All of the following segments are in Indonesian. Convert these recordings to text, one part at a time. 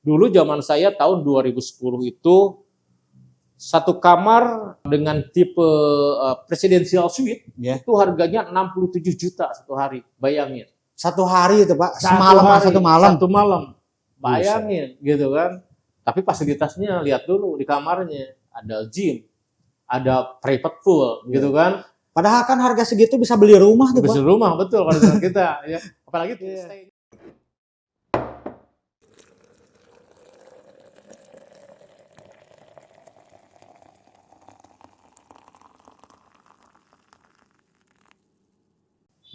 Dulu zaman saya tahun 2010 itu satu kamar dengan tipe presidential suite itu harganya 67 juta satu hari. Bayangin. Satu hari itu Pak, semalam satu malam. Satu malam. Bayangin gitu kan. Tapi fasilitasnya lihat dulu di kamarnya ada gym, ada private pool gitu kan. Padahal kan harga segitu bisa beli rumah tuh Pak. Bisa rumah betul kalau dengan kita ya. Apalagi stay.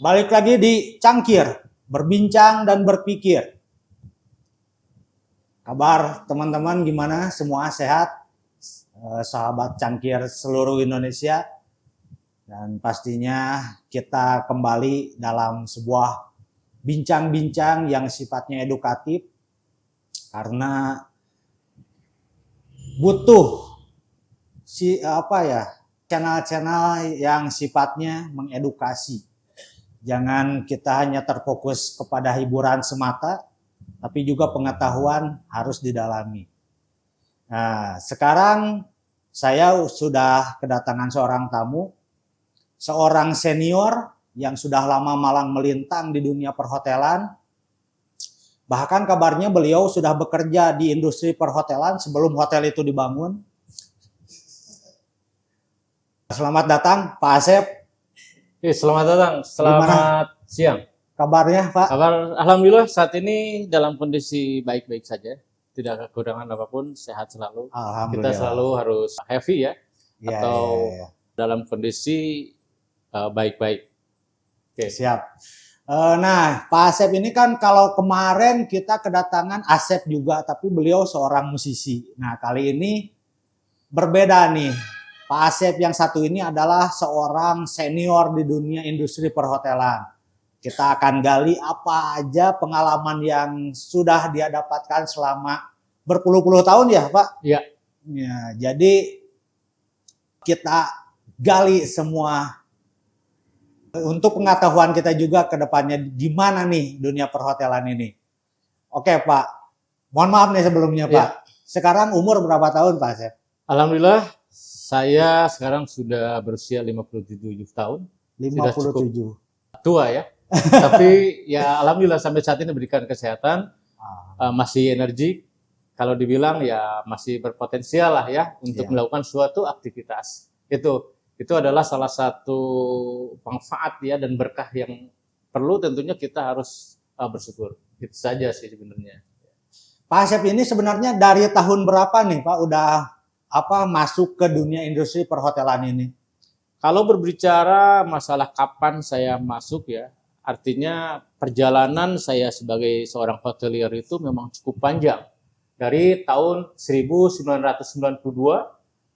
Balik lagi di Cangkir, berbincang dan berpikir. Kabar teman-teman gimana? Semua sehat? Sahabat Cangkir seluruh Indonesia. Dan pastinya kita kembali dalam sebuah bincang-bincang yang sifatnya edukatif. Karena butuh channel-channel yang sifatnya mengedukasi. Jangan kita hanya terfokus kepada hiburan semata, tapi juga pengetahuan harus didalami. Nah, sekarang saya sudah kedatangan seorang tamu, seorang senior yang sudah lama malang melintang di dunia perhotelan. Bahkan kabarnya beliau sudah bekerja di industri perhotelan sebelum hotel itu dibangun. Selamat datang, Pak Asep. Selamat datang, selamat siang. Kabarnya Pak? Kabar alhamdulillah saat ini dalam kondisi baik-baik saja, tidak kekurangan apapun, sehat selalu. Kita selalu harus happy ya, dalam kondisi baik-baik. Oke. Siap. Nah, Pak Asep ini kan kalau kemarin kita kedatangan Asep juga, tapi beliau seorang musisi. Nah, kali ini berbeda nih. Pak Asep yang satu ini adalah seorang senior di dunia industri perhotelan. Kita akan gali apa aja pengalaman yang sudah dia dapatkan selama berpuluh-puluh tahun ya Pak? Iya. Ya, jadi kita gali semua untuk pengetahuan kita juga ke depannya gimana nih dunia perhotelan ini. Oke Pak, mohon maaf nih sebelumnya Pak. Sekarang umur berapa tahun Pak Asep? Alhamdulillah. Saya sekarang sudah berusia 57 tahun. 57. Tua ya. Tapi ya alhamdulillah sampai saat ini berikan kesehatan. Masih energik. Kalau dibilang ya masih berpotensial lah ya untuk melakukan suatu aktivitas. Itu adalah salah satu manfaat ya dan berkah yang perlu tentunya kita harus bersyukur. Itu saja sih sebenarnya. Pak Asep ini sebenarnya dari tahun berapa nih Pak udah masuk ke dunia industri perhotelan ini? Kalau berbicara masalah kapan saya masuk ya, artinya perjalanan saya sebagai seorang hotelier itu memang cukup panjang. Dari tahun 1992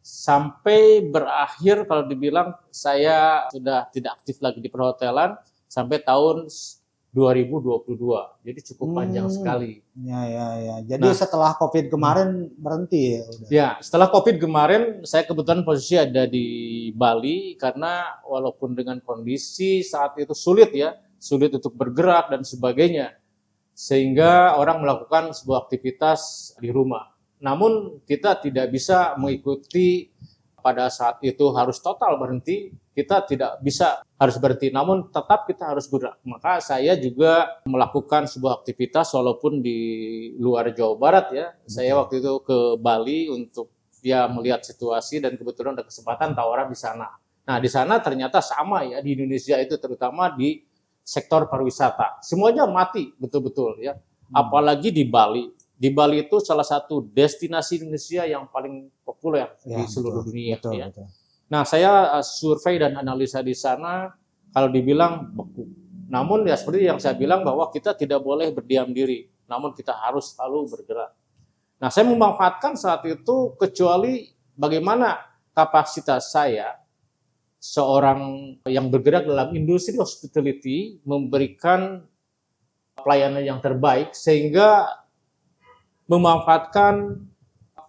sampai berakhir kalau dibilang saya sudah tidak aktif lagi di perhotelan sampai tahun 2022. Jadi cukup panjang sekali. Ya. Jadi setelah COVID kemarin berhenti ya? Udah. Ya, setelah COVID kemarin saya kebetulan posisi ada di Bali karena walaupun dengan kondisi saat itu sulit untuk bergerak dan sebagainya. Sehingga orang melakukan sebuah aktivitas di rumah. Namun kita tidak bisa mengikuti pada saat itu harus total berhenti, kita tidak bisa harus berhenti, namun tetap kita harus bergerak. Maka saya juga melakukan sebuah aktivitas walaupun di luar Jawa Barat ya. Saya waktu itu ke Bali untuk melihat situasi dan kebetulan ada kesempatan tawaran di sana. Nah, di sana ternyata sama ya di Indonesia itu terutama di sektor pariwisata. Semuanya mati betul-betul ya. Apalagi di Bali. Di Bali itu salah satu destinasi Indonesia yang paling populer di seluruh dunia. Betul. Nah, saya survei dan analisa di sana, kalau dibilang beku. Namun ya seperti yang saya bilang bahwa kita tidak boleh berdiam diri, namun kita harus selalu bergerak. Nah, saya memanfaatkan saat itu kecuali bagaimana kapasitas saya, seorang yang bergerak dalam industri hospitality, memberikan pelayanan yang terbaik sehingga memanfaatkan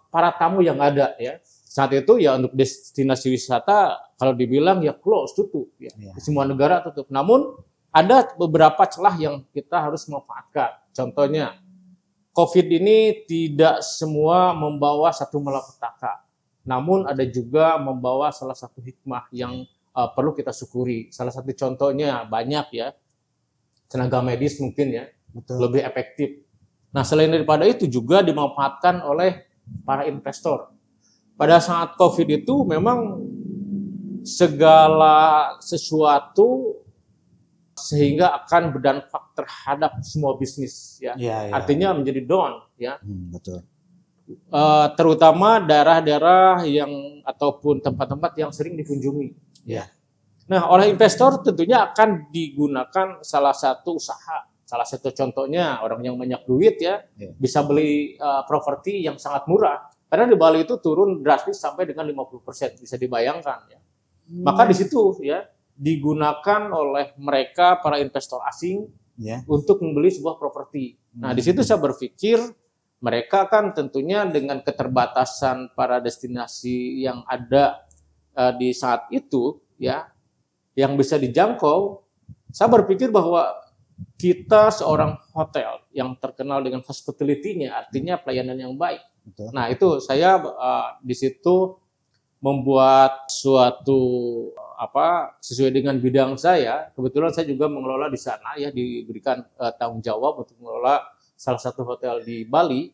para tamu yang ada ya. Saat itu ya untuk destinasi wisata kalau dibilang ya close tutup ya. Semua negara tutup. Namun ada beberapa celah yang kita harus manfaatkan. Contohnya COVID ini tidak semua membawa satu malapetaka, namun ada juga membawa salah satu hikmah yang perlu kita syukuri. Salah satu contohnya banyak ya, tenaga medis mungkin ya, Betul. lebih efektif. Nah, selain daripada itu juga dimanfaatkan oleh para investor. Pada saat COVID itu memang segala sesuatu sehingga akan berdampak terhadap semua bisnis ya. Iya, iya. Artinya menjadi down ya. Betul. Terutama daerah-daerah yang ataupun tempat-tempat yang sering dikunjungi ya. Nah, oleh investor tentunya akan digunakan salah satu usaha. Salah satu contohnya orang yang banyak duit ya, bisa beli properti yang sangat murah. Karena di Bali itu turun drastis sampai dengan 50%, bisa dibayangkan ya. Maka di situ ya digunakan oleh mereka para investor asing untuk membeli sebuah properti. Nah, di situ saya berpikir mereka kan tentunya dengan keterbatasan para destinasi yang ada di saat itu ya, yang bisa dijangkau, saya berpikir bahwa kita seorang hotel yang terkenal dengan hospitality-nya, artinya pelayanan yang baik. Betul. Nah, itu saya di situ membuat suatu sesuai dengan bidang saya. Kebetulan saya juga mengelola di sana ya, diberikan tanggung jawab untuk mengelola salah satu hotel di Bali.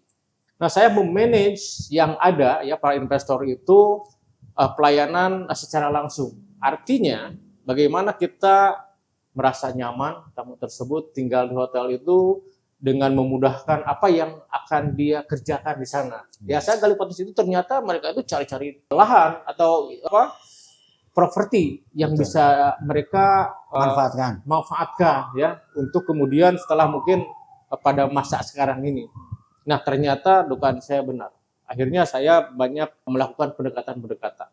Nah, saya memanage yang ada ya, para investor itu pelayanan secara langsung. Artinya bagaimana kita merasa nyaman tamu tersebut tinggal di hotel itu dengan memudahkan apa yang akan dia kerjakan di sana. Ya, saya gali potensi itu ternyata mereka itu cari-cari lahan atau properti yang bisa mereka manfaatkan ya, untuk kemudian setelah mungkin pada masa sekarang ini. Nah, ternyata dugaan saya benar. Akhirnya saya banyak melakukan pendekatan-pendekatan.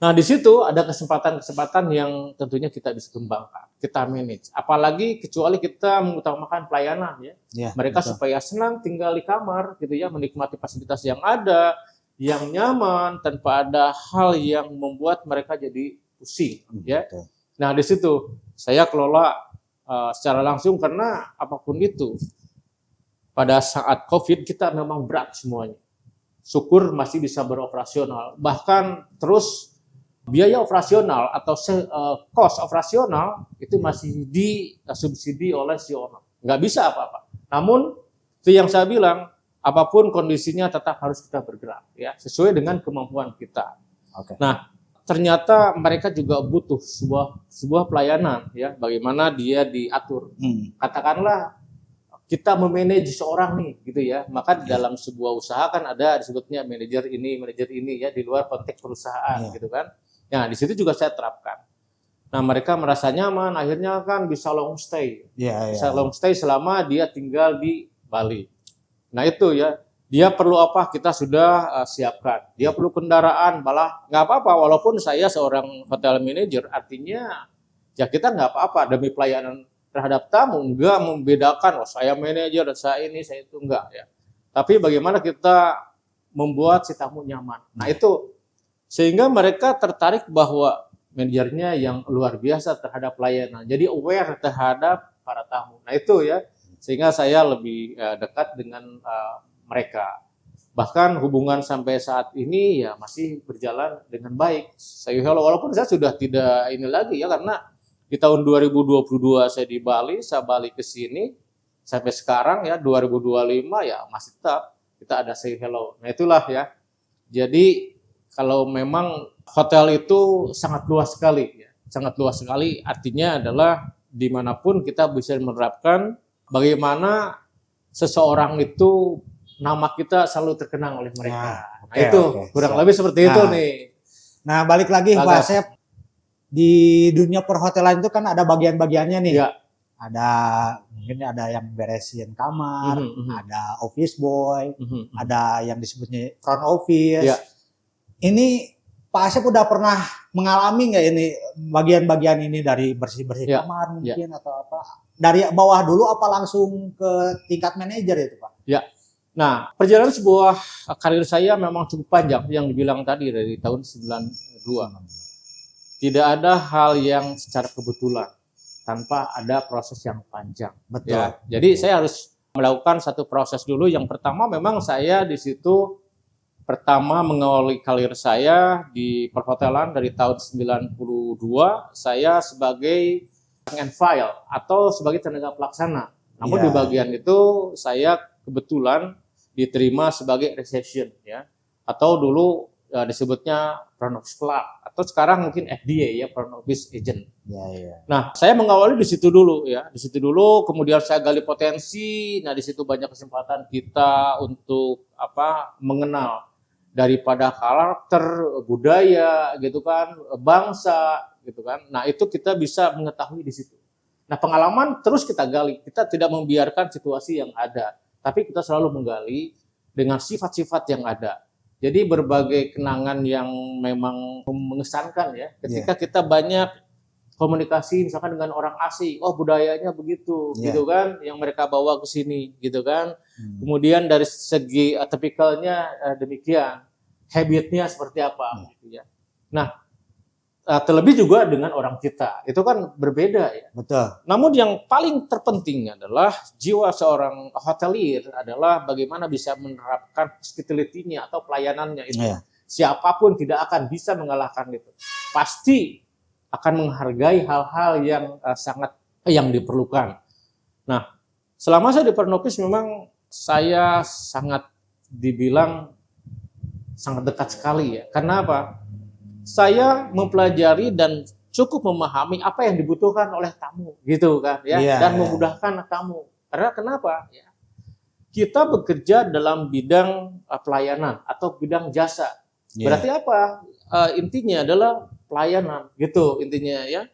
Nah, di situ ada kesempatan-kesempatan yang tentunya kita bisa kembangkan, kita manage. Apalagi kecuali kita mengutamakan pelayanan ya. Mereka betul. Supaya senang tinggal di kamar gitu ya, menikmati fasilitas yang ada, yang nyaman tanpa ada hal yang membuat mereka jadi pusing ya. Betul. Nah, di situ saya kelola secara langsung karena apapun itu pada saat COVID kita memang berat semuanya. Syukur masih bisa beroperasional, bahkan terus biaya operasional atau cost operasional itu masih disubsidi oleh si owner. Nggak bisa apa-apa. Namun, itu yang saya bilang, apapun kondisinya tetap harus kita bergerak, ya, sesuai dengan kemampuan kita. Okay. Nah, ternyata mereka juga butuh sebuah pelayanan, ya, bagaimana dia diatur. Katakanlah, kita memanage seorang nih, gitu ya. Maka di dalam sebuah usaha kan ada disebutnya manajer ini, ya, di luar konteks perusahaan, gitu kan. Nah, di situ juga saya terapkan. Nah, mereka merasa nyaman, akhirnya kan bisa long stay. Bisa long stay selama dia tinggal di Bali. Nah, itu ya, dia perlu apa, kita sudah siapkan. Dia perlu kendaraan, malah nggak apa-apa, walaupun saya seorang hotel manager, artinya ya kita nggak apa-apa demi pelayanan terhadap tamu, nggak membedakan, saya manajer, saya ini, saya itu, enggak ya. Tapi bagaimana kita membuat si tamu nyaman. Nah, itu sehingga mereka tertarik bahwa manajernya yang luar biasa terhadap pelayanan. Jadi aware terhadap para tamu. Nah, itu ya, sehingga saya lebih dekat dengan mereka. Bahkan hubungan sampai saat ini ya masih berjalan dengan baik. Walaupun saya sudah tidak ini lagi ya, karena di tahun 2022 saya di Bali, saya balik ke sini sampai sekarang ya 2025 ya masih tetap kita ada say hello. Nah, itulah ya. Jadi kalau memang hotel itu sangat luas sekali, ya. Sangat luas sekali, artinya adalah dimanapun kita bisa menerapkan bagaimana seseorang itu nama kita selalu terkenang oleh mereka. Nah, itu kurang lebih seperti itu nih. Nah, balik lagi Pak Asep, di dunia perhotelan itu kan ada bagian-bagiannya nih. Ya. Mungkin ada yang beresin kamar, ada office boy, ada yang disebutnya front office. Ya. Ini Pak Asep udah pernah mengalami nggak ini bagian-bagian ini dari bersih-bersih kamar mungkin atau apa? Dari bawah dulu apa langsung ke tingkat manajer itu Pak? Ya, nah perjalanan sebuah karir saya memang cukup panjang yang dibilang tadi dari tahun 92. Tidak ada hal yang secara kebetulan tanpa ada proses yang panjang. Betul. Ya, jadi saya harus melakukan satu proses dulu. Yang pertama memang saya di situ pertama mengawali karir saya di perhotelan dari tahun 92, saya sebagai rank and file atau sebagai tenaga pelaksana. Namun di bagian itu saya kebetulan diterima sebagai reception ya, atau dulu disebutnya front office clerk, atau sekarang mungkin FDA ya, front office agent. Nah, saya mengawali di situ dulu ya, di situ dulu, kemudian saya gali potensi. Nah, di situ banyak kesempatan kita untuk mengenal daripada karakter, budaya gitu kan, bangsa gitu kan. Nah, itu kita bisa mengetahui di situ. Nah, pengalaman terus kita gali. Kita tidak membiarkan situasi yang ada, tapi kita selalu menggali dengan sifat-sifat yang ada. Jadi berbagai kenangan yang memang mengesankan ya, ketika kita banyak komunikasi misalkan dengan orang asing, oh budayanya begitu, gitu kan, yang mereka bawa ke sini, gitu kan. Kemudian dari segi tipikalnya demikian, habitnya seperti apa, gitu ya. Nah, terlebih juga dengan orang kita, itu kan berbeda ya. Betul. Namun yang paling terpenting adalah jiwa seorang hotelier adalah bagaimana bisa menerapkan hospitality-nya atau pelayanannya itu. Siapapun tidak akan bisa mengalahkan itu. Pasti akan menghargai hal-hal yang sangat yang diperlukan. Nah, selama saya di Pernopis memang saya sangat dibilang sangat dekat sekali ya. Karena apa? Saya mempelajari dan cukup memahami apa yang dibutuhkan oleh tamu, gitu kan ya, dan memudahkan tamu. Karena kenapa? Ya, kita bekerja dalam bidang pelayanan atau bidang jasa. Berarti apa? Intinya adalah pelayanan, gitu intinya ya.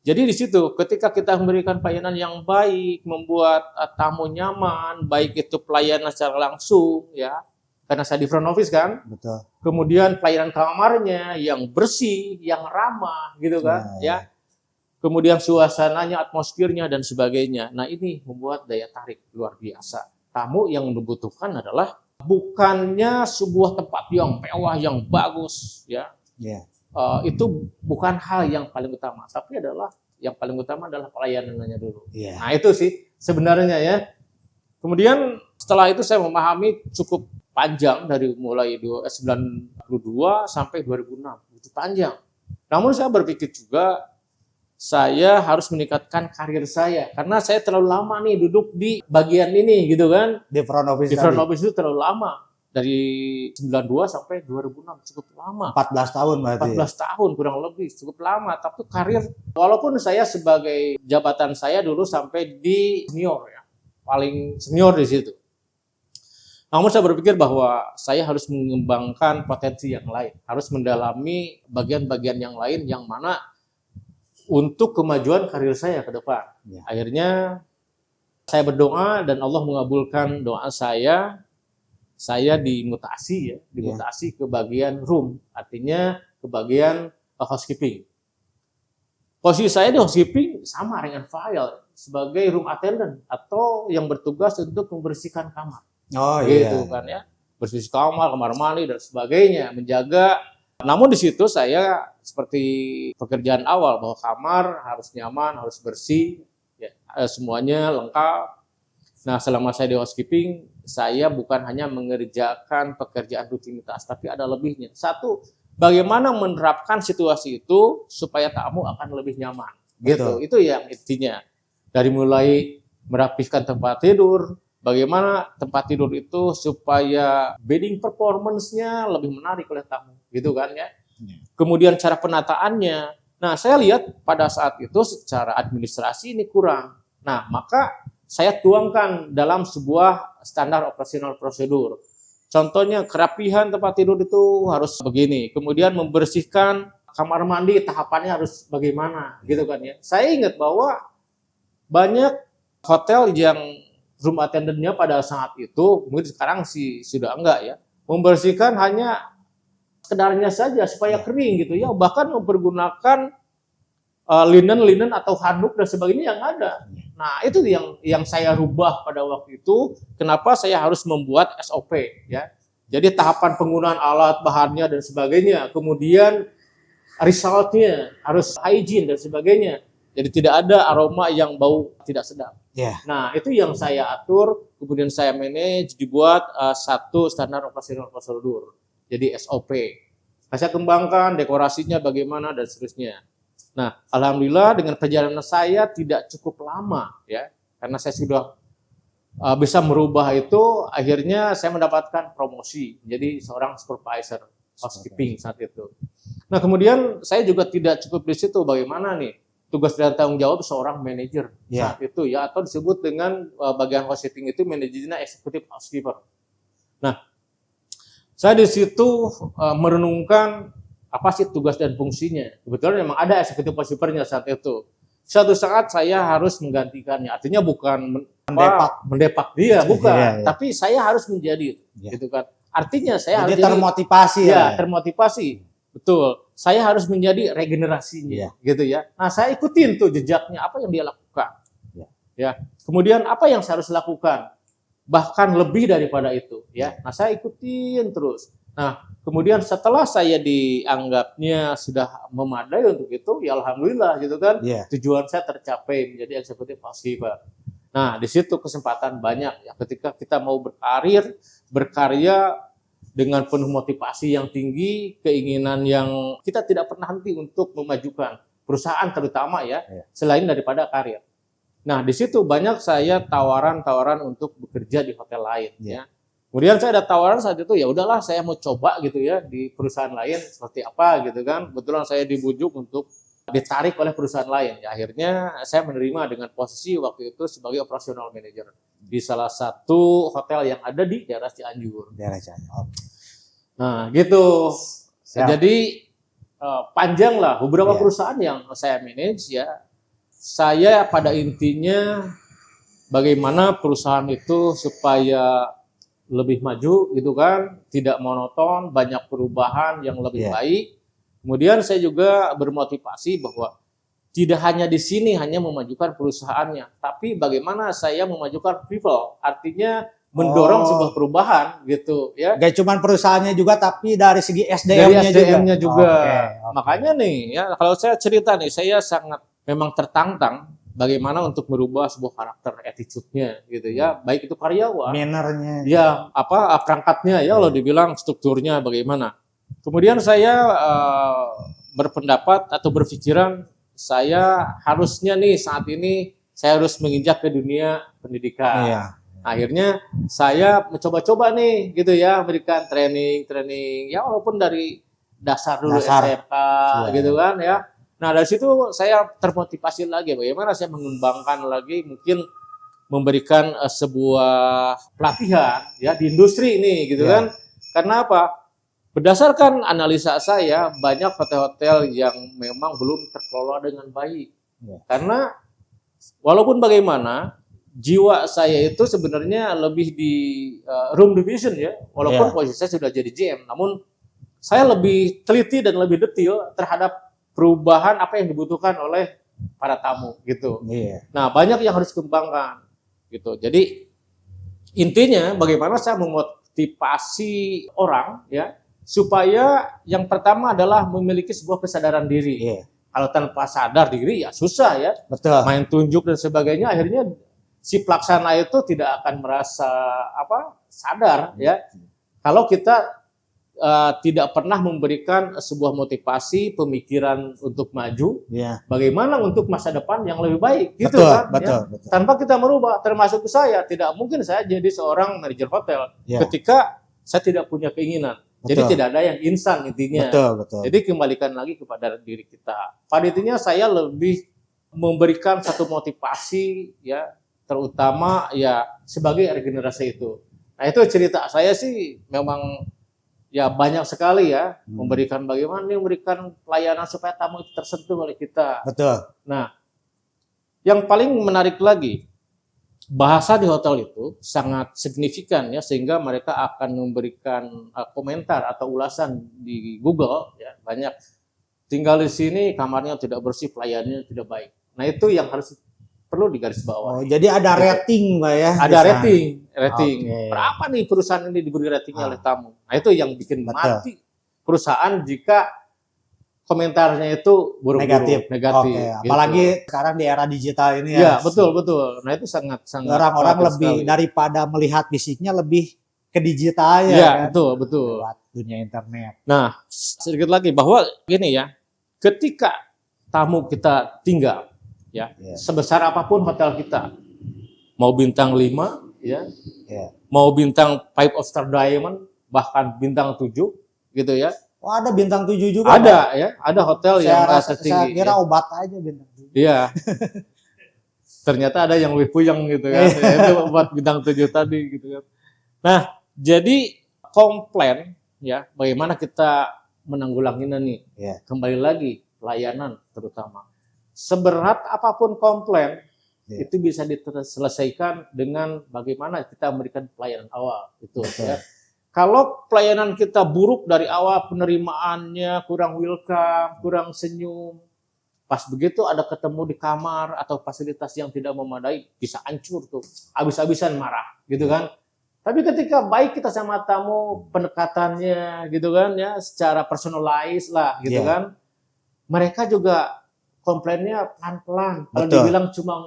Jadi di situ ketika kita memberikan pelayanan yang baik, membuat tamu nyaman, baik itu pelayanan secara langsung ya. Karena saya di front office kan, betul. Kemudian pelayanan kamarnya yang bersih, yang ramah, gitu kan, ya. Kemudian suasananya, atmosfernya dan sebagainya. Nah ini membuat daya tarik luar biasa. Tamu yang dibutuhkan adalah bukannya sebuah tempat yang mewah, yang bagus, ya. Itu bukan hal yang paling utama, tapi adalah yang paling utama adalah pelayanannya dulu. Nah itu sih sebenarnya ya. Kemudian setelah itu saya memahami cukup panjang dari mulai 92 sampai 2006, itu panjang. Namun saya berpikir juga saya harus meningkatkan karir saya karena saya terlalu lama nih duduk di bagian ini gitu kan. Di front office. Di front office itu terlalu lama. Dari 92 sampai 2006 cukup lama. 14 tahun berarti. 14 tahun kurang lebih cukup lama, tapi karir walaupun saya sebagai jabatan saya dulu sampai di senior ya. Paling senior di situ. Namun saya berpikir bahwa saya harus mengembangkan potensi yang lain, harus mendalami bagian-bagian yang lain yang mana untuk kemajuan karir saya ke depan. Akhirnya saya berdoa dan Allah mengabulkan doa saya. Saya dimutasi ya, dimutasi ke bagian room, artinya ke bagian housekeeping. Posisi saya di housekeeping sama dengan file sebagai room attendant atau yang bertugas untuk membersihkan kamar. Gitu kan ya, bersih kamar, kamar mandi dan sebagainya, menjaga. Namun di situ saya seperti pekerjaan awal bahwa kamar harus nyaman, harus bersih, ya, semuanya lengkap. Nah, selama saya di housekeeping, saya bukan hanya mengerjakan pekerjaan rutinitas, tapi ada lebihnya. Satu, bagaimana menerapkan situasi itu supaya tamu akan lebih nyaman. Gitu, itu yang intinya. Dari mulai merapikan tempat tidur, bagaimana tempat tidur itu supaya bedding performance-nya lebih menarik oleh tamu, gitu kan ya. Kemudian cara penataannya. Nah, saya lihat pada saat itu secara administrasi ini kurang. Nah, maka saya tuangkan dalam sebuah standar operasional prosedur. Contohnya kerapihan tempat tidur itu harus begini. Kemudian membersihkan kamar mandi tahapannya harus bagaimana, gitu kan ya. Saya ingat bahwa banyak hotel yang room attendant-nya pada saat itu, mungkin sekarang sih sudah enggak ya, membersihkan hanya sekedarnya saja supaya kering gitu ya, bahkan mempergunakan linen atau handuk dan sebagainya yang ada. Nah, itu yang saya rubah pada waktu itu, kenapa saya harus membuat SOP ya. Jadi tahapan penggunaan alat, bahannya dan sebagainya, kemudian result-nya harus hygiene dan sebagainya. Jadi tidak ada aroma yang bau tidak sedap. Ya. Nah, itu yang saya atur, kemudian saya manage, dibuat satu standar operasional prosedur. Jadi SOP. Nah, saya kembangkan dekorasinya bagaimana dan seterusnya. Nah, alhamdulillah dengan perjalanan saya tidak cukup lama ya, karena saya sudah bisa merubah itu, akhirnya saya mendapatkan promosi jadi seorang supervisor housekeeping saat itu. Nah, kemudian saya juga tidak cukup di situ, bagaimana nih tugas dan tanggung jawab seorang manajer saat itu ya, atau disebut dengan bagian housekeeping itu manajernya eksekutif housekeeper. Nah, saya di situ merenungkan apa sih tugas dan fungsinya. Kebetulan memang ada eksekutif housekeepernya saat itu. Suatu saat saya harus menggantikannya. Artinya bukan mendepak dia, bukan. Tapi saya harus menjadi, gitu kan. Artinya saya harus termotivasi ya. Termotivasi, betul. Saya harus menjadi regenerasinya, gitu ya. Nah, saya ikutin tuh jejaknya apa yang dia lakukan, ya. Kemudian apa yang saya harus lakukan, bahkan lebih daripada itu, ya. Nah, saya ikutin terus. Nah, kemudian setelah saya dianggapnya sudah memadai untuk itu, ya alhamdulillah gitu kan, tujuan saya tercapai menjadi eksekutif housekeeper. Nah, di situ kesempatan banyak ya, ketika kita mau berkarya dengan penuh motivasi yang tinggi, keinginan yang kita tidak pernah henti untuk memajukan perusahaan terutama ya, selain daripada karir. Nah, di situ banyak saya tawaran-tawaran untuk bekerja di hotel lain ya. Kemudian saya ada tawaran saat itu, ya udahlah saya mau coba gitu ya di perusahaan lain seperti apa gitu kan. Kebetulan saya dibujuk untuk ditarik oleh perusahaan lain. Ya, akhirnya saya menerima dengan posisi waktu itu sebagai operational manager di salah satu hotel yang ada di daerah Cianjur. Nah, gitu. Jadi panjang lah beberapa perusahaan yang saya manage ya. Saya pada intinya bagaimana perusahaan itu supaya lebih maju gitu kan, tidak monoton, banyak perubahan yang lebih baik. Kemudian saya juga bermotivasi bahwa tidak hanya di sini hanya memajukan perusahaannya, tapi bagaimana saya memajukan people, artinya mendorong sebuah perubahan gitu ya. Gak cuma perusahaannya juga, tapi dari segi SDM-nya juga. Makanya nih ya, kalau saya cerita nih, saya sangat memang tertantang bagaimana untuk merubah sebuah karakter, attitude-nya gitu ya, baik itu karyawan, mannernya, ya apa perangkatnya ya, kalau dibilang strukturnya bagaimana. Kemudian saya berpendapat atau berpikiran saya harusnya nih saat ini saya harus menginjak ke dunia pendidikan. Akhirnya saya mencoba-coba nih gitu ya, memberikan training ya walaupun dari dasar dulu SMK gitu kan ya. Nah, dari situ saya termotivasi lagi bagaimana saya mengembangkan lagi, mungkin memberikan sebuah pelatihan ya di industri ini gitu kan. Karena apa? Berdasarkan analisa saya, banyak hotel-hotel yang memang belum terkelola dengan baik. Karena walaupun bagaimana, jiwa saya itu sebenarnya lebih di room division ya. Walaupun posisi saya sudah jadi GM, namun saya lebih teliti dan lebih detail terhadap perubahan apa yang dibutuhkan oleh para tamu gitu. Nah, banyak yang harus dikembangkan gitu. Jadi intinya bagaimana saya memotivasi orang ya, supaya yang pertama adalah memiliki sebuah kesadaran diri. Kalau tanpa sadar diri ya susah ya. Main tunjuk dan sebagainya, akhirnya si pelaksana itu tidak akan merasa sadar ya. Kalau kita tidak pernah memberikan sebuah motivasi, pemikiran untuk maju, bagaimana untuk masa depan yang lebih baik, gitu kan? Betul. Tanpa kita merubah, termasuk saya, tidak mungkin saya jadi seorang manajer hotel ketika saya tidak punya keinginan. Jadi tidak ada yang instan intinya. Jadi kembalikan lagi kepada diri kita. Pada intinya saya lebih memberikan satu motivasi ya, terutama ya sebagai regenerasi itu. Nah, itu cerita saya sih memang ya banyak sekali ya, memberikan bagaimana memberikan pelayanan supaya tamu itu tersentuh oleh kita. Nah, yang paling menarik lagi, bahasa di hotel itu sangat signifikan ya, sehingga mereka akan memberikan komentar atau ulasan di Google ya, banyak tinggal di sini kamarnya tidak bersih, pelayanannya tidak baik. Nah, itu yang harus perlu digarisbawahi. Jadi ada rating, Mbak ya? Ada rating. Berapa nih perusahaan ini diberi ratingnya oleh tamu? Nah, itu yang bikin mati perusahaan jika komentarnya itu buruk-buruk, negatif. Oke, gitu. apalagi sekarang di era digital ini Ya, ya. betul. Nah, itu sangat Orang-orang khawatir lebih sekali. daripada melihat fisiknya lebih ke digital Ya, kan. betul. Lewat dunia internet. Nah, sedikit lagi bahwa gini ya, ketika tamu kita tinggal, ya, Ya. sebesar apapun hotel kita, mau bintang 5, ya, Ya. mau bintang 5 star diamond, bahkan bintang 7, gitu ya. Oh, ada bintang 7 juga, Pak? Ada ya, ada hotel yang Saya tertinggi. kira Ya. obat aja bintang 7. Iya. Ternyata ada yang lebih puyeng gitu kan. Itu buat bintang 7 tadi gitu kan. Nah, jadi komplain ya, bagaimana kita menanggulanginya nih? Ya. Kembali lagi pelayanan terutama. Seberat apapun komplain, Ya. itu bisa diselesaikan dengan bagaimana kita memberikan pelayanan awal itu ya. Kalau pelayanan kita buruk dari awal, penerimaannya kurang welcome, kurang senyum, pas begitu ada ketemu di kamar atau fasilitas yang tidak memadai, bisa hancur tuh, habis-habisan marah, gitu kan. Tapi ketika baik kita sama tamu, pendekatannya, gitu kan, ya, secara personalized lah, gitu kan. Mereka juga komplainnya pelan-pelan. Kalau dibilang cuma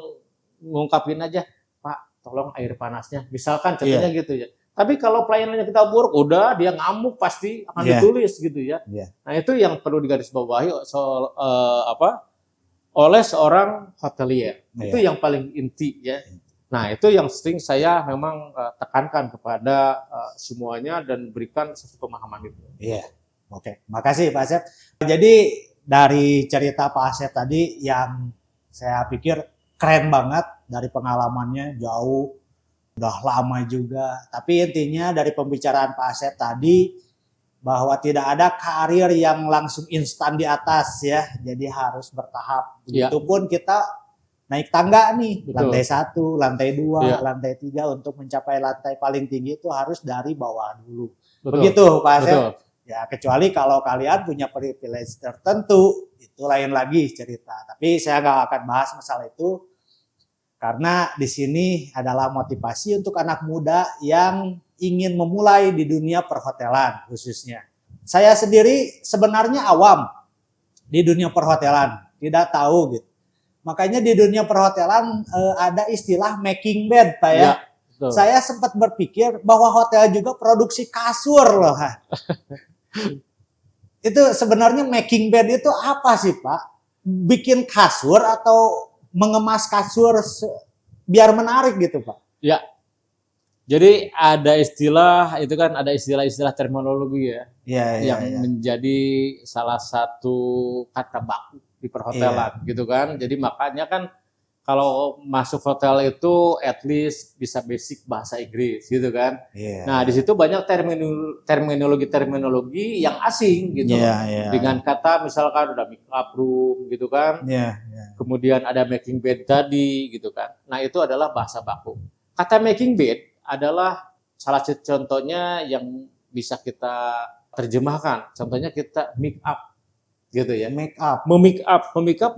ngungkapin aja, Pak, tolong air panasnya, misalkan contohnya gitu ya. Tapi kalau pelayanannya kita buruk, udah dia ngamuk pasti akan ditulis gitu ya. Nah, itu yang perlu digarisbawahi oleh seorang hotelier. Itu yang paling inti ya. Nah, itu yang sering saya memang tekankan kepada semuanya dan berikan satu pemahaman itu. Iya. Oke, makasih Pak Asep. Jadi dari cerita Pak Asep tadi yang saya pikir keren banget dari pengalamannya, jauh, udah lama juga. Tapi intinya dari pembicaraan Pak Asep tadi bahwa tidak ada karir yang langsung instan di atas ya. Jadi harus bertahap. Begitupun kita naik tangga nih, lantai 1, lantai 2, lantai 3 untuk mencapai lantai paling tinggi itu harus dari bawah dulu. Begitu Pak Asep. Ya, kecuali kalau kalian punya privilege tertentu, itu lain lagi cerita. Tapi saya nggak akan bahas masalah itu. Karena di sini adalah motivasi untuk anak muda yang ingin memulai di dunia perhotelan khususnya. Saya sendiri sebenarnya awam di dunia perhotelan, tidak tahu gitu. Makanya di dunia perhotelan ada istilah making bed, Pak ya. Saya sempat berpikir bahwa hotel juga produksi kasur loh. Itu sebenarnya making bed itu apa sih, Pak? Bikin kasur atau mengemas kasur biar menarik gitu, Pak? Ya, jadi ada istilah, itu kan ada istilah-istilah terminologi ya, yang menjadi salah satu kata baku di perhotelan gitu kan. Jadi makanya kan kalau masuk hotel itu at least bisa basic bahasa Inggris gitu kan. Nah, di situ banyak terminologi yang asing gitu. Dengan kata misalkan ada make up room gitu kan. Kemudian ada making bed tadi gitu kan. Nah, itu adalah bahasa baku. Kata making bed adalah salah satu contohnya yang bisa kita terjemahkan. Contohnya kita make up gitu ya. Make up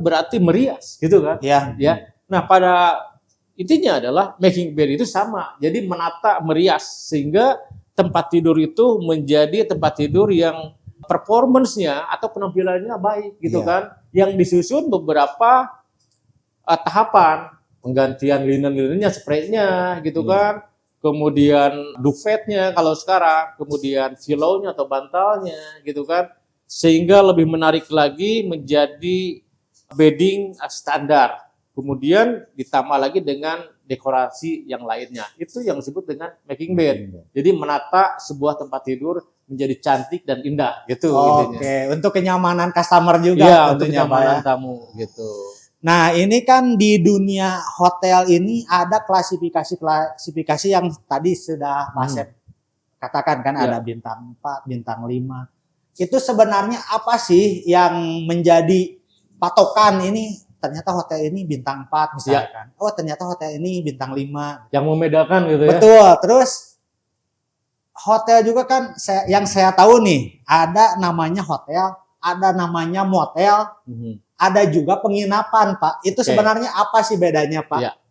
berarti merias gitu kan. Ya. Nah, pada intinya adalah making bed itu sama. Jadi menata, merias sehingga tempat tidur itu menjadi tempat tidur yang performance-nya atau penampilannya baik gitu kan. Yang disusun beberapa tahapan, penggantian linen-linennya, spraynya gitu kan. Kemudian duvetnya kalau sekarang, kemudian pillow-nya atau bantalnya gitu kan. Sehingga lebih menarik lagi menjadi bedding standar. Kemudian ditambah lagi dengan dekorasi yang lainnya. Itu yang disebut dengan making bed. Jadi menata sebuah tempat tidur menjadi cantik dan indah gitu. Oke, untuk kenyamanan customer juga. Iya, untuk kenyamanan tamu gitu. Nah, ini kan di dunia hotel ini ada klasifikasi yang tadi sudah Pak Asep katakan kan, ada bintang 4, bintang 5. Itu sebenarnya apa sih yang menjadi patokan ini? Ternyata hotel ini bintang 4 misalkan. Oh, ternyata hotel ini bintang 5. Yang membedakan gitu ya. Betul. Terus hotel juga kan yang saya tahu nih, ada namanya hotel, ada namanya motel, ada juga penginapan, Pak. Itu sebenarnya apa sih bedanya, Pak?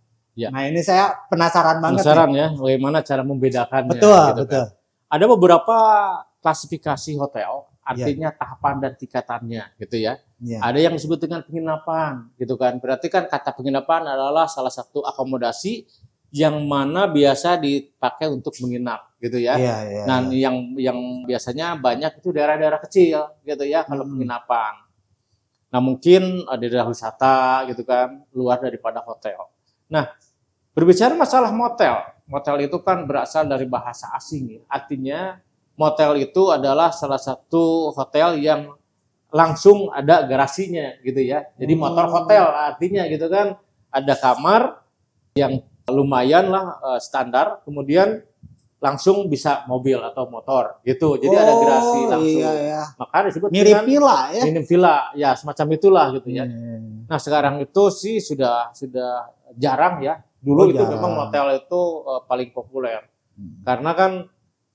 Nah, ini saya penasaran banget. Penasaran ya, bagaimana cara membedakannya. Betul, gitu betul. Kan. Ada beberapa klasifikasi hotel artinya tahapan dan tingkatannya gitu ya. Ya. Ada yang disebut dengan penginapan gitu kan. Berarti kan kata penginapan adalah salah satu akomodasi yang mana biasa dipakai untuk menginap gitu ya. Iya, iya, Nah, iya. yang biasanya banyak itu daerah-daerah kecil gitu ya kalau Hmm. penginapan. Nah, mungkin ada daerah wisata gitu kan, luar daripada hotel. Nah, berbicara masalah motel, motel itu kan berasal dari bahasa asing ya. Artinya motel itu adalah salah satu hotel yang langsung ada garasinya gitu ya. Jadi motor hotel artinya gitu kan, ada kamar yang lumayan lah standar, kemudian langsung bisa mobil atau motor gitu. Jadi ada garasi langsung. Iya, iya. Maka disebut Mirip dengan villa ya. minim villa, ya semacam itulah gitu ya. Hmm. Nah sekarang itu sih sudah jarang ya. Oh, Dulu itu jarang. memang motel itu paling populer. Hmm. Karena kan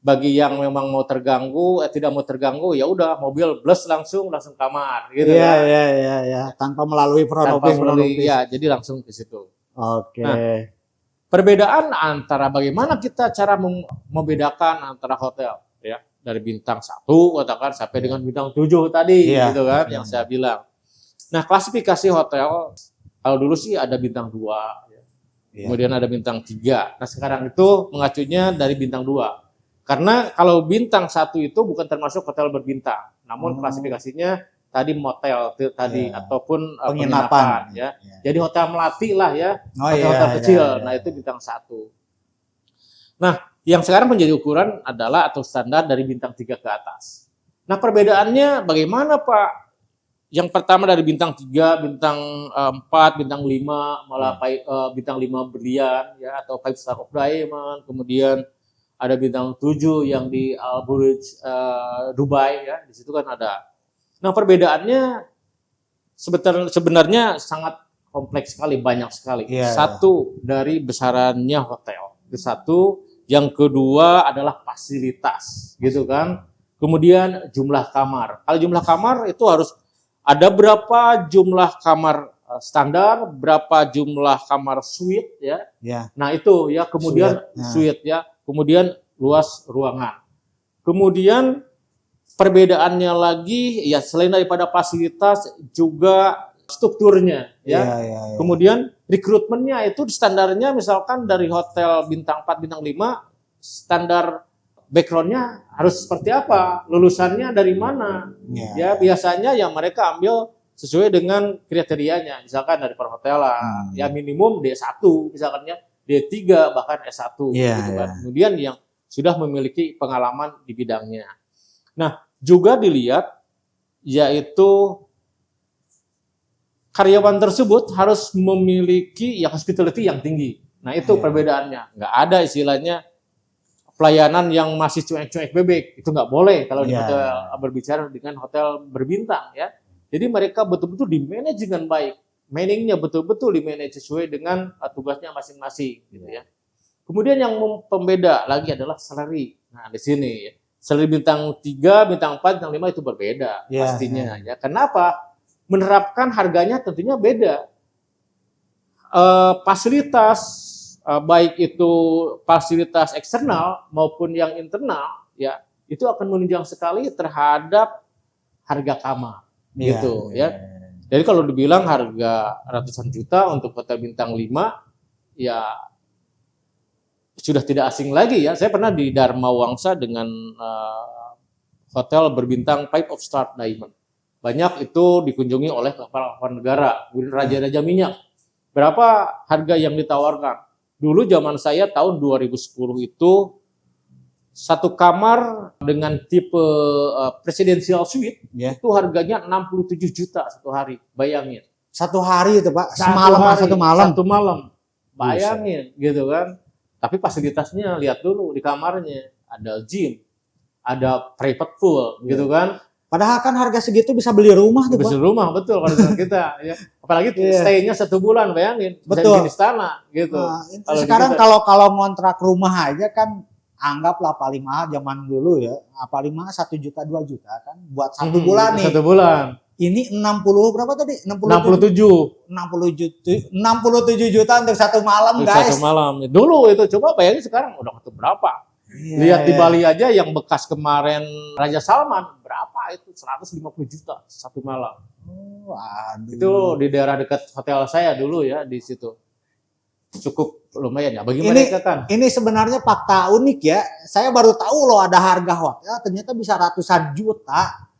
bagi yang memang mau terganggu, tidak mau terganggu, ya udah mobil blus langsung kamar gitu Iya, kan. iya, iya, iya. Tanpa melalui front Tanpa office, melalui, ya jadi langsung ke situ. Oke. Nah, perbedaan antara bagaimana kita cara membedakan antara hotel ya dari bintang 1 katakan sampai dengan bintang 7 tadi Iya. gitu kan Iya. yang saya bilang. Nah, klasifikasi hotel kalau dulu sih ada bintang 2 ya. Iya. Kemudian ada bintang 3. Nah, sekarang itu mengacunya dari bintang 2. Karena kalau bintang 1 itu bukan termasuk hotel berbintang, namun klasifikasinya tadi motel tadi Iya. ataupun Penginapan. penginapan ya. Iya. Jadi hotel melati lah ya. Oh, Hotel iya, kecil, iya, iya. nah itu bintang 1. Nah, yang sekarang menjadi ukuran adalah atau standar dari bintang 3 ke atas. Nah, perbedaannya bagaimana Pak? Yang pertama dari bintang 3, bintang 4, bintang 5, malah bintang 5 berlian ya atau 5 star of diamond, kemudian ada bintang 7 yang di Al Burj Dubai ya, di situ kan ada. Nah, perbedaannya sebenarnya sangat kompleks sekali, banyak sekali. Iya, Satu dari besarannya hotel, itu satu. Yang kedua adalah fasilitas, gitu kan. Kemudian jumlah kamar. Kalau jumlah kamar itu harus ada berapa jumlah kamar standar, berapa jumlah kamar suite ya. Iya. Nah itu ya, kemudian suite ya, kemudian luas ruangan. Kemudian perbedaannya lagi ya selain daripada fasilitas juga strukturnya ya. Iya, iya, iya. Kemudian rekrutmennya itu standarnya misalkan dari hotel bintang 4, bintang 5 standar backgroundnya harus seperti apa, lulusannya dari mana. Iya. Ya biasanya yang mereka ambil sesuai dengan kriterianya, misalkan dari perhotelan, ya minimum D1 misalkan ya, D3 bahkan S1 Iya, gitu kan. iya. Kemudian yang sudah memiliki pengalaman di bidangnya. Nah, juga dilihat yaitu karyawan tersebut harus memiliki ya hospitality yang tinggi. Nah, itu perbedaannya. Nggak ada istilahnya pelayanan yang masih cuek-cuek bebek. Itu nggak boleh kalau di hotel berbicara dengan hotel berbintang ya. Jadi mereka betul-betul di-manage dengan baik. Managingnya betul-betul di-manage sesuai dengan tugasnya masing-masing gitu ya. Kemudian yang pembeda lagi adalah salary. Nah, di sini ya. Salary bintang 3, bintang 4, bintang 5 itu berbeda pastinya ya. Kenapa? Menerapkan harganya tentunya beda. Fasilitas baik itu fasilitas eksternal maupun yang internal ya itu akan menunjang sekali terhadap harga kamar gitu ya. Jadi kalau dibilang harga ratusan juta untuk hotel bintang 5 ya sudah tidak asing lagi ya. Saya pernah di Dharma Wangsa dengan hotel berbintang 5 of star diamond. Banyak itu dikunjungi oleh kepala negara, raja-raja minyak. Berapa harga yang ditawarkan? Dulu zaman saya tahun 2010 itu satu kamar dengan tipe presidential suite itu harganya 67 juta satu hari. Bayangin. Satu hari itu Pak, satu malam. Satu malam. Bayangin gitu kan. Tapi fasilitasnya lihat dulu di kamarnya. Ada gym, ada private pool gitu kan. Padahal kan harga segitu bisa beli rumah tuh, Pak. Bisa rumah, betul kalau kita ya. Apalagi stay-nya 1 bulan, bayangin. Betul. Bisa di istana gitu. Nah, sekarang kalau ngontrak rumah aja kan anggaplah paling mahal zaman dulu ya. Paling mahal 1 juta 2 juta kan buat 1 bulan nih. 1 bulan. Ini 60 berapa tadi? 67 juta untuk 1 malam, guys. 1 malam. Dulu itu coba bayangin sekarang udah berapa? Lihat di Bali aja yang bekas kemarin Raja Salman berapa Pak itu 150 juta satu malam. Waduh. Itu di daerah dekat hotel saya dulu ya di situ. Cukup lumayan ya bagi Ini- mereka kan. Ini sebenarnya fakta unik ya. Saya baru tahu loh ada harga hotel ternyata bisa ratusan juta.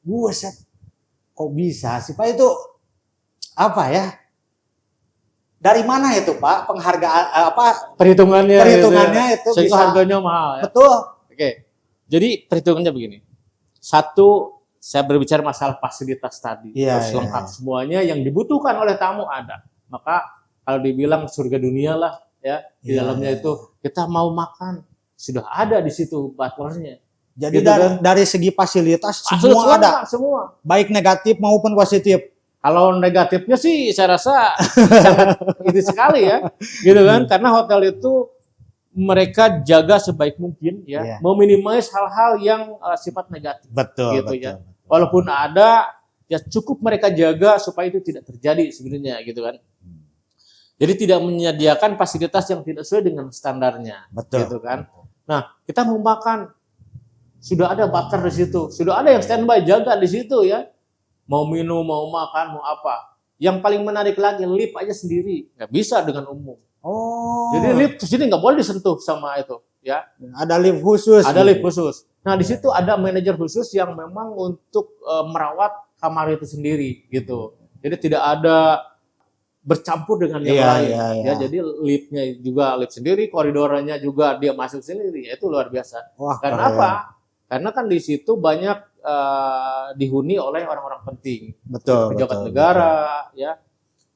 Buset. Kok bisa sih Pak itu apa ya? Dari mana itu Pak penghargaan Perhitungannya perhitungannya gitu ya. itu Sehingga bisa harganya mahal ya. betul. Oke. Jadi perhitungannya begini. Satu, saya berbicara masalah fasilitas tadi. Iya, Harus iya, lengkap iya. semuanya yang dibutuhkan oleh tamu ada. Maka kalau dibilang surga dunia lah ya, di Iya, dalamnya iya. itu kita mau makan sudah ada di situ butlernya. Jadi Gitu kan? dari segi fasilitas Masuk semua ada, semua. baik negatif maupun positif. Kalau negatifnya sih saya rasa sangat ini sekali ya, gitu kan? Karena hotel itu mereka jaga sebaik mungkin ya, Iya. meminimais hal-hal yang sifat negatif. Betul, Gitu betul. ya. Walaupun ada, ya cukup mereka jaga supaya itu tidak terjadi sebenarnya gitu kan. Jadi tidak menyediakan fasilitas yang tidak sesuai dengan standarnya, Betul. gitu kan. Nah, kita mau makan, sudah ada butler di situ, sudah ada yang standby jaga di situ ya. Mau minum, mau makan, mau apa. Yang paling menarik lagi, lift aja sendiri, nggak bisa dengan umum. Oh. Jadi lift di sini nggak boleh disentuh sama itu, ya. ada lift khusus. Ada gitu. lift khusus. Nah, di situ ada manajer khusus yang memang untuk merawat kamar itu sendiri gitu. Jadi tidak ada bercampur dengan yang Iya, lain. iya, iya. Ya, jadi liftnya juga lift sendiri, koridornya juga dia masuk sendiri. Itu luar biasa. Wah, Karena keren. apa? Karena kan di situ banyak dihuni oleh orang-orang penting, Betul. pejabat betul, negara, ya.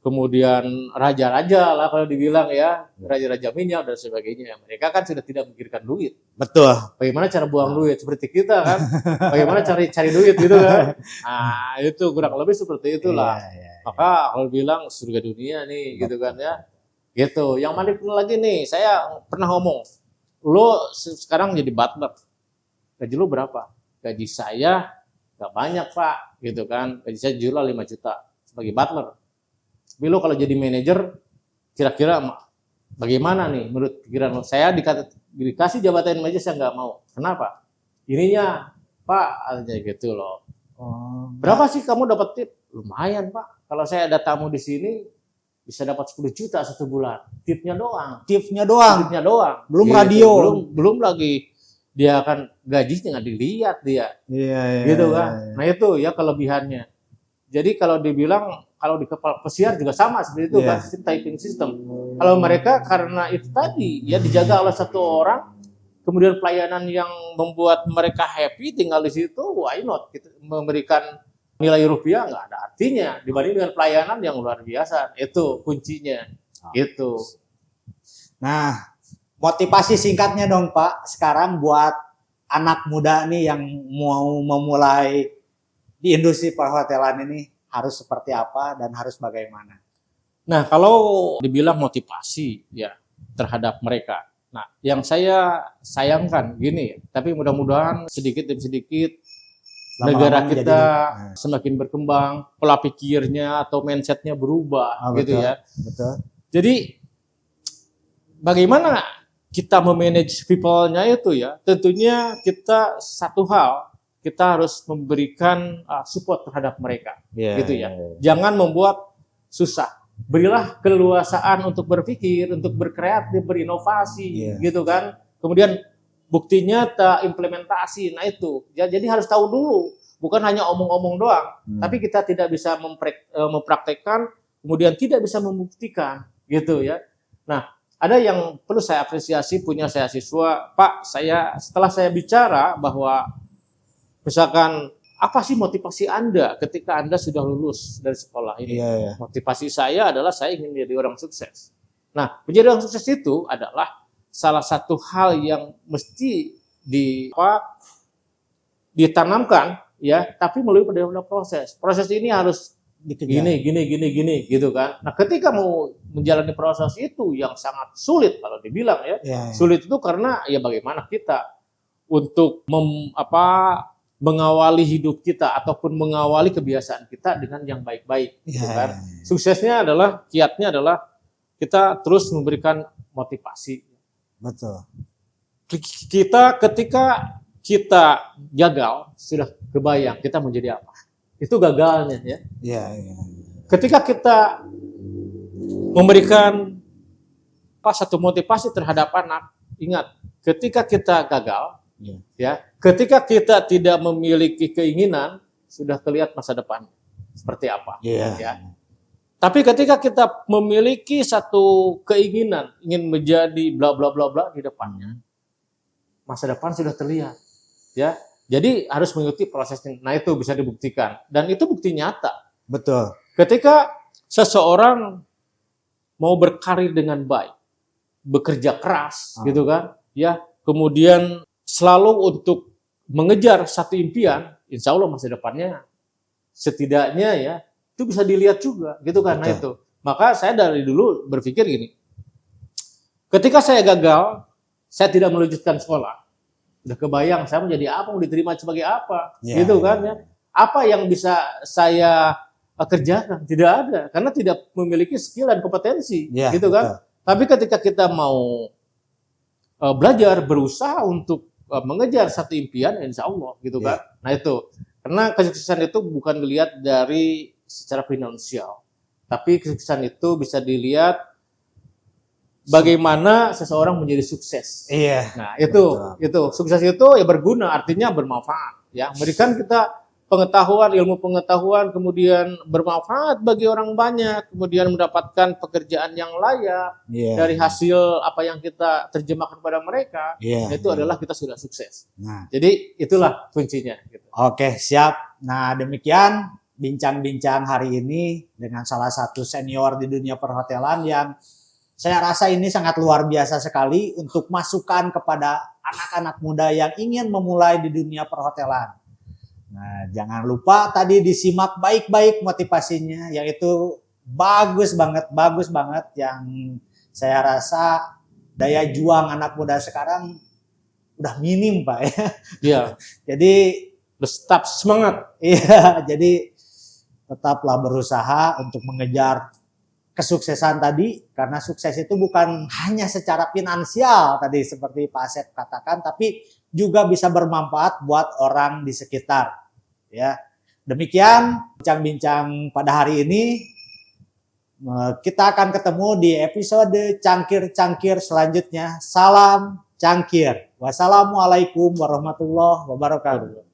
Kemudian raja-raja lah kalau dibilang ya, raja-raja minyak dan sebagainya. Mereka kan sudah tidak memikirkan duit. Betul. Bagaimana cara buang duit seperti kita kan? Bagaimana cari duit gitu kan? Nah, itu kurang lebih seperti itulah. Iya, iya. Maka kalau bilang surga dunia nih gitu kan ya. Gitu. Yang mana lagi nih, saya pernah ngomong, lo sekarang jadi butler. Gaji lo berapa? Gaji saya nggak banyak Pak, gitu kan. Gaji saya jual 5 juta sebagai butler. Tapi lo kalau jadi manajer, kira-kira bagaimana nih menurut pikiran lo? Saya dikasih jabatan manajer saya nggak mau. Kenapa? Ininya Pak, aja gitu loh. Oh. Berapa sih kamu dapat tip? Lumayan Pak. Kalau saya ada tamu di sini bisa dapat 10 juta satu bulan. Tipnya doang. Tipnya doang. Tipnya doang. Belum Gitu. radio. Belum lagi dia akan gajinya nggak dilihat dia. Iya, iya. Gitu kan. iya. Nah itu ya kelebihannya. Jadi kalau dibilang kalau di kapal pesiar juga sama seperti itu Iya. kan sistem typing system. Kalau mereka karena itu tadi ya dijaga oleh satu orang, kemudian pelayanan yang membuat mereka happy tinggal di situ, why not? Kita memberikan nilai rupiah nggak ada artinya dibanding dengan pelayanan yang luar biasa. Itu kuncinya. Gitu. Nah, motivasi singkatnya dong Pak, sekarang buat anak muda nih yang mau memulai di industri perhotelan ini harus seperti apa dan harus bagaimana? Nah, kalau dibilang motivasi ya terhadap mereka. Nah, yang saya sayangkan gini, tapi mudah-mudahan sedikit demi sedikit Lama-lama negara menjadi- kita Nah. semakin berkembang, pola pikirnya atau mindsetnya berubah, gitu betul, ya. Betul. Jadi bagaimana kita memanage people-nya itu ya? Tentunya kita satu hal, kita harus memberikan support terhadap mereka, Iya, gitu ya. iya, iya. Jangan membuat susah. Berilah keleluasaan untuk berpikir, untuk berkreatif, berinovasi, Iya. gitu kan. Kemudian bukti nyata, implementasi. Nah itu, jadi harus tahu dulu, bukan hanya omong-omong doang. Tapi kita tidak bisa mempraktekkan, kemudian tidak bisa membuktikan, gitu ya. Nah, ada yang perlu saya apresiasi, punya saya siswa, Pak, setelah saya bicara bahwa misalkan apa sih motivasi Anda ketika Anda sudah lulus dari sekolah ini? Iya, iya. Motivasi saya adalah saya ingin menjadi orang sukses. Nah, menjadi orang sukses itu adalah salah satu hal yang mesti ditanamkan ya, tapi melalui proses. Proses ini harus Dikejar. gini gitu kan. Nah, ketika mau menjalani proses itu yang sangat sulit kalau dibilang ya. Iya, iya. Sulit itu karena ya bagaimana kita untuk mengawali hidup kita ataupun mengawali kebiasaan kita dengan yang baik-baik, gitu Iya, kan. iya, iya. Suksesnya adalah, kiatnya adalah kita terus memberikan motivasi. Betul. Kita ketika kita gagal, sudah kebayang kita menjadi apa. Itu gagalnya ya. Iya, iya. Ketika kita memberikan satu motivasi terhadap anak, ingat, ketika kita gagal, Iya. ya, ketika kita tidak memiliki keinginan, sudah terlihat masa depan seperti apa. Iya. Ya. Tapi ketika kita memiliki satu keinginan, ingin menjadi bla bla bla bla di depannya, masa depan sudah terlihat. Ya, jadi harus mengikuti prosesnya. Nah itu bisa dibuktikan dan itu bukti nyata. Betul. Ketika seseorang mau berkarir dengan baik, bekerja keras, gitu kan, ya, kemudian selalu untuk mengejar satu impian, insya Allah masa depannya setidaknya ya itu bisa dilihat juga, gitu kan. Nah itu, maka saya dari dulu berpikir gini, ketika saya gagal, saya tidak melanjutkan sekolah, udah kebayang saya menjadi apa, mau diterima sebagai apa, gitu kan ya. Apa yang bisa saya kerjakan? Tidak ada, karena tidak memiliki skill dan kompetensi, gitu kan. Tapi ketika kita mau belajar, berusaha untuk mengejar satu impian, insya Allah, gitu kan. Nah itu, karena kesuksesan itu bukan dilihat dari secara finansial, tapi kesuksesan itu bisa dilihat bagaimana seseorang menjadi sukses. Iya. Nah itu sukses itu ya berguna, artinya bermanfaat, ya, memberikan kita pengetahuan, ilmu pengetahuan, kemudian bermanfaat bagi orang banyak, kemudian mendapatkan pekerjaan yang layak dari hasil apa yang kita terjemahkan kepada mereka, itu adalah kita sudah sukses. Nah, jadi itulah kuncinya. Gitu. Oke, siap. Nah, demikian bincang-bincang hari ini dengan salah satu senior di dunia perhotelan yang saya rasa ini sangat luar biasa sekali untuk masukan kepada anak-anak muda yang ingin memulai di dunia perhotelan. Nah, jangan lupa tadi disimak baik-baik motivasinya, yaitu bagus banget yang saya rasa daya juang anak muda sekarang udah minim, Pak ya. Iya. Jadi tetap semangat. Iya, jadi tetaplah berusaha untuk mengejar kesuksesan tadi, karena sukses itu bukan hanya secara finansial tadi seperti Pak Asep katakan, tapi juga bisa bermanfaat buat orang di sekitar. Ya, demikian bincang-bincang pada hari ini. Kita akan ketemu di episode cangkir-cangkir selanjutnya. Salam cangkir. Wassalamualaikum warahmatullahi wabarakatuh.